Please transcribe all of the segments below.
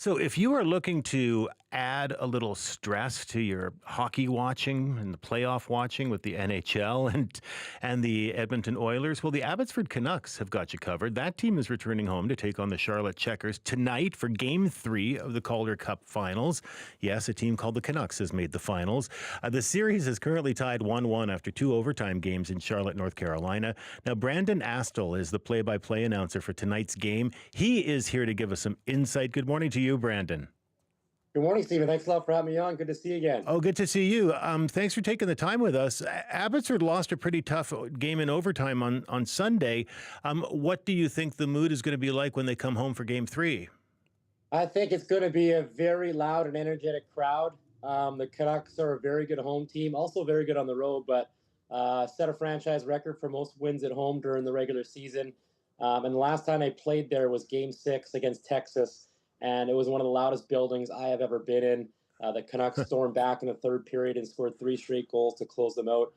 So, if you are looking to add a little stress to your hockey watching and the playoff watching with the NHL and the Edmonton Oilers, well, the Abbotsford Canucks have got you covered. That team is returning home to take on the Charlotte Checkers tonight for Game 3 of the Calder Cup Finals. Yes, a team called the Canucks has made the finals. The series is currently tied 1-1 after two overtime games in Charlotte, North Carolina. Now, Brandon Astle is the play-by-play announcer for tonight's game. He is here to give us some insight. Good morning to you, Brandon. Good morning, Stephen. Thanks a lot for having me on. Good to see you again. Oh, good to see you. Thanks for taking the time with us. Abbotsford lost a pretty tough game in overtime on Sunday. What do you think the mood is going to be like when they come home for Game 3? I think it's going to be a very loud and energetic crowd. The Canucks are a very good home team, also very good on the road, but set a franchise record for most wins at home during the regular season. And the last time they played there was Game 6 against Texas, and it was one of the loudest buildings I have ever been in. The Canucks stormed back in the third period and scored three straight goals to close them out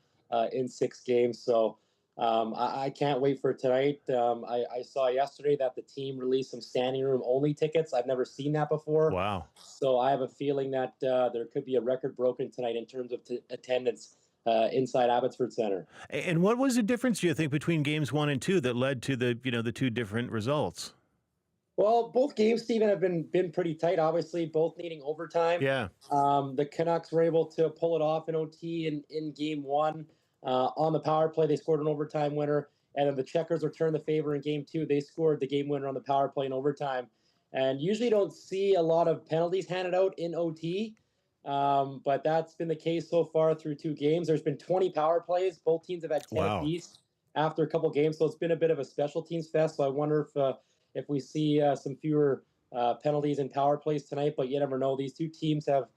in 6 games. So I can't wait for tonight. I saw yesterday that the team released some standing room only tickets. I've never seen that before. Wow. So I have a feeling that there could be a record broken tonight in terms of attendance inside Abbotsford Center. And what was the difference, do you think, between Games 1 and 2 that led to the two different results? Well, both games, Stephen, have been pretty tight. Obviously, both needing overtime. Yeah. The Canucks were able to pull it off in OT in Game 1. On the power play, they scored an overtime winner. And then the Checkers returned the favor in Game 2. They scored the game winner on the power play in overtime. And usually don't see a lot of penalties handed out in OT. But that's been the case so far through 2 games. There's been 20 power plays. Both teams have had 10 Wow. apiece after a couple games. So it's been a bit of a special teams fest. So I wonder if we see some fewer penalties and power plays tonight, but you never know. These two teams have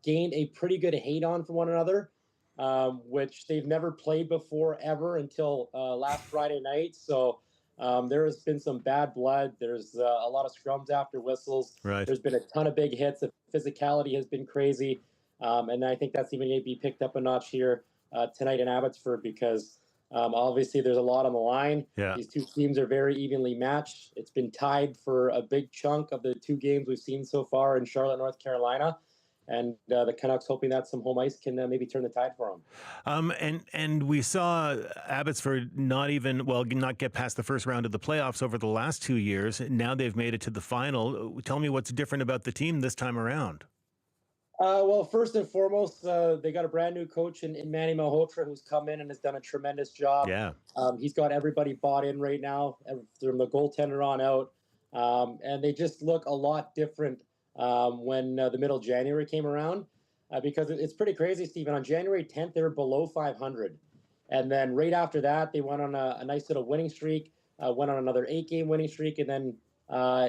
gained a pretty good hate on for one another, which they've never played before ever until last Friday night. So there has been some bad blood. There's a lot of scrums after whistles. Right. There's been a ton of big hits. The physicality has been crazy. And I think that's even going to be picked up a notch here tonight in Abbotsford because obviously, there's a lot on the line. Yeah. These two teams are very evenly matched. It's been tied for a big chunk of the 2 games we've seen so far in Charlotte, North Carolina. And the Canucks hoping that some home ice can maybe turn the tide for them. And we saw Abbotsford not get past the first round of the playoffs over the last 2 years. Now they've made it to the final. Tell me what's different about the team this time around. Well, first and foremost, they got a brand new coach in Manny Malhotra who's come in and has done a tremendous job. Yeah. He's got everybody bought in right now, from the goaltender on out. And they just look a lot different when the middle of January came around because it's pretty crazy, Stephen. On January 10th, they were below 500. And then right after that, they went on a nice little winning streak, went on another 8-game winning streak, and then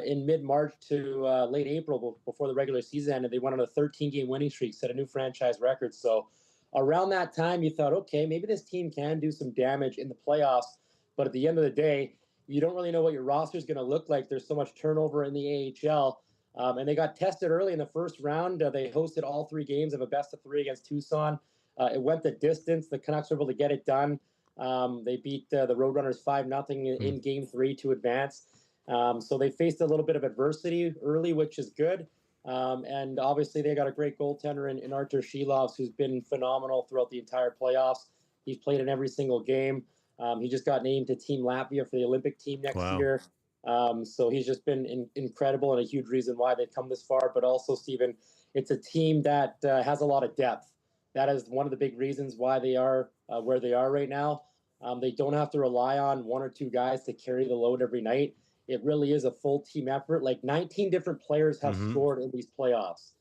in mid-March to late April before the regular season ended, they went on a 13-game winning streak, set a new franchise record. So around that time, you thought, okay, maybe this team can do some damage in the playoffs. But at the end of the day, you don't really know what your roster is going to look like. There's so much turnover in the AHL. And they got tested early in the first round. They hosted all 3 games of a best-of-3 against Tucson. It went the distance. The Canucks were able to get it done. They beat the Roadrunners 5-0 in Game 3 to advance. So they faced a little bit of adversity early, which is good. And obviously they got a great goaltender in Arturs who's been phenomenal throughout the entire playoffs. He's played in every single game. He just got named to Team Latvia for the Olympic team next year. So he's just been incredible and a huge reason why they've come this far. But also, Stephen, it's a team that has a lot of depth. That is one of the big reasons why they are where they are right now. They don't have to rely on 1 or 2 guys to carry the load every night. It really is a full team effort. Like 19 different players have scored in these playoffs.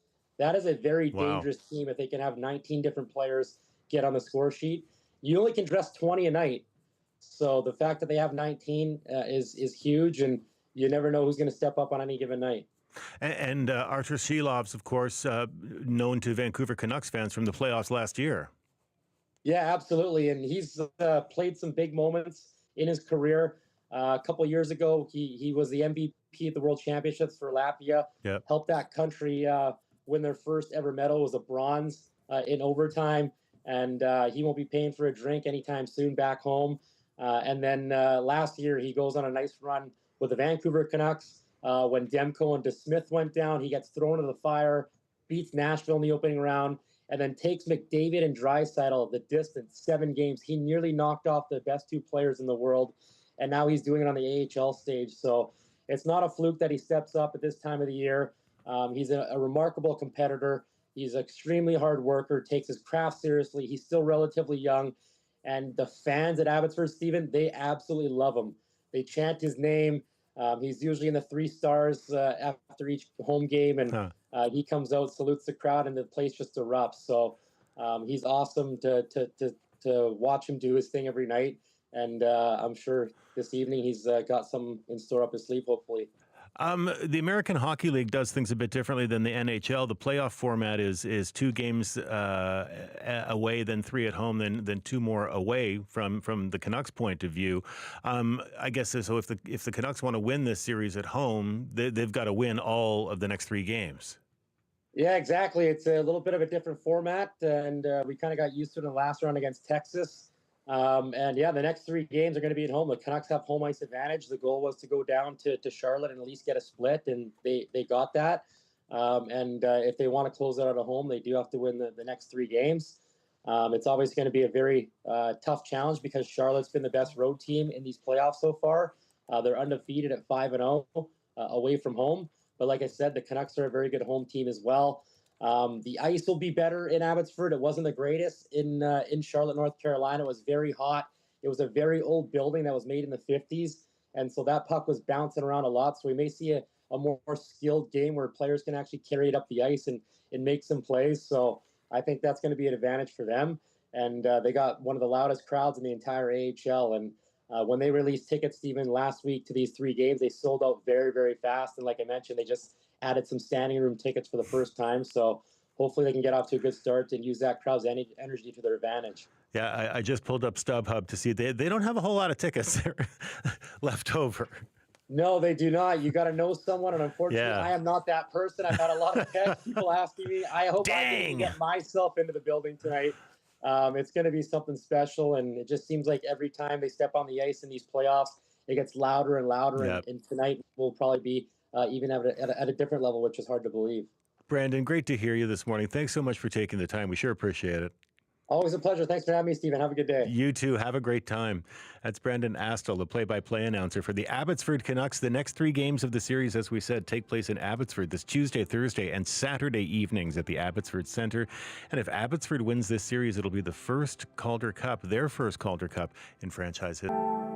That is a very dangerous team if they can have 19 different players get on the score sheet. You only can dress 20 a night. So the fact that they have 19 is huge, and you never know who's going to step up on any given night. And Arturs Silovs, of course, known to Vancouver Canucks fans from the playoffs last year. Yeah, absolutely. And he's played some big moments in his career. A couple of years ago, he was the MVP at the World Championships for Latvia. Yep. Helped that country win their first ever medal. It was a bronze in overtime. And he won't be paying for a drink anytime soon back home. And then last year, he goes on a nice run with the Vancouver Canucks. when Demko and DeSmith went down. He gets thrown into the fire, beats Nashville in the opening round, and then takes McDavid and Draisaitl the distance, 7 games. He nearly knocked off the best 2 players in the world, and now he's doing it on the AHL stage. So it's not a fluke that he steps up at this time of the year. He's a remarkable competitor. He's an extremely hard worker, takes his craft seriously. He's still relatively young. And the fans at Abbotsford, Stephen, they absolutely love him. They chant his name. He's usually in the 3 stars after each home game, and he comes out, salutes the crowd, and the place just erupts. So he's awesome to watch him do his thing every night. And I'm sure this evening he's got some in store up his sleeve, hopefully. The American Hockey League does things a bit differently than the NHL. The playoff format is 2 games away, then 3 at home, then 2 more away from the Canucks' point of view. I guess so. If the Canucks want to win this series at home, they've got to win all of the next 3 games. Yeah, exactly. It's a little bit of a different format, and we kind of got used to it in the last round against Texas. And yeah, the next 3 games are going to be at home. The Canucks have home ice advantage. The goal was to go down to Charlotte and at least get a split, and they got that. And if they want to close out at home, they do have to win the next 3 games. It's always going to be a very tough challenge because Charlotte's been the best road team in these playoffs so far. They're undefeated at 5-0 away from home. But like I said, the Canucks are a very good home team as well. The ice will be better in Abbotsford. It wasn't the greatest in Charlotte, North Carolina. It was very hot. It was a very old building that was made in the 50s. And so that puck was bouncing around a lot. So we may see a more skilled game where players can actually carry it up the ice and make some plays. So I think that's going to be an advantage for them. And they got one of the loudest crowds in the entire AHL. And when they released tickets, Stephen, last week to these 3 games, they sold out very, very fast. And like I mentioned, they just added some standing room tickets for the first time. So hopefully they can get off to a good start and use that crowd's energy to their advantage. Yeah, I just pulled up StubHub to see they don't have a whole lot of tickets left over. No, they do not. You got to know someone, and unfortunately, I am not that person. I've had a lot of texts, people asking me. I hope I can get myself into the building tonight. It's going to be something special, and it just seems like every time they step on the ice in these playoffs, it gets louder and louder. Yep. And tonight will probably be even at a different level, which is hard to believe. Brandon, great to hear you this morning. Thanks so much for taking the time. We sure appreciate it. Always a pleasure. Thanks for having me, Stephen. Have a good day. You too. Have a great time. That's Brandon Astle, the play-by-play announcer for the Abbotsford Canucks. The next 3 games of the series, as we said, take place in Abbotsford this Tuesday, Thursday, and Saturday evenings at the Abbotsford Centre. And if Abbotsford wins this series, it'll be the first Calder Cup, their first Calder Cup in franchise history.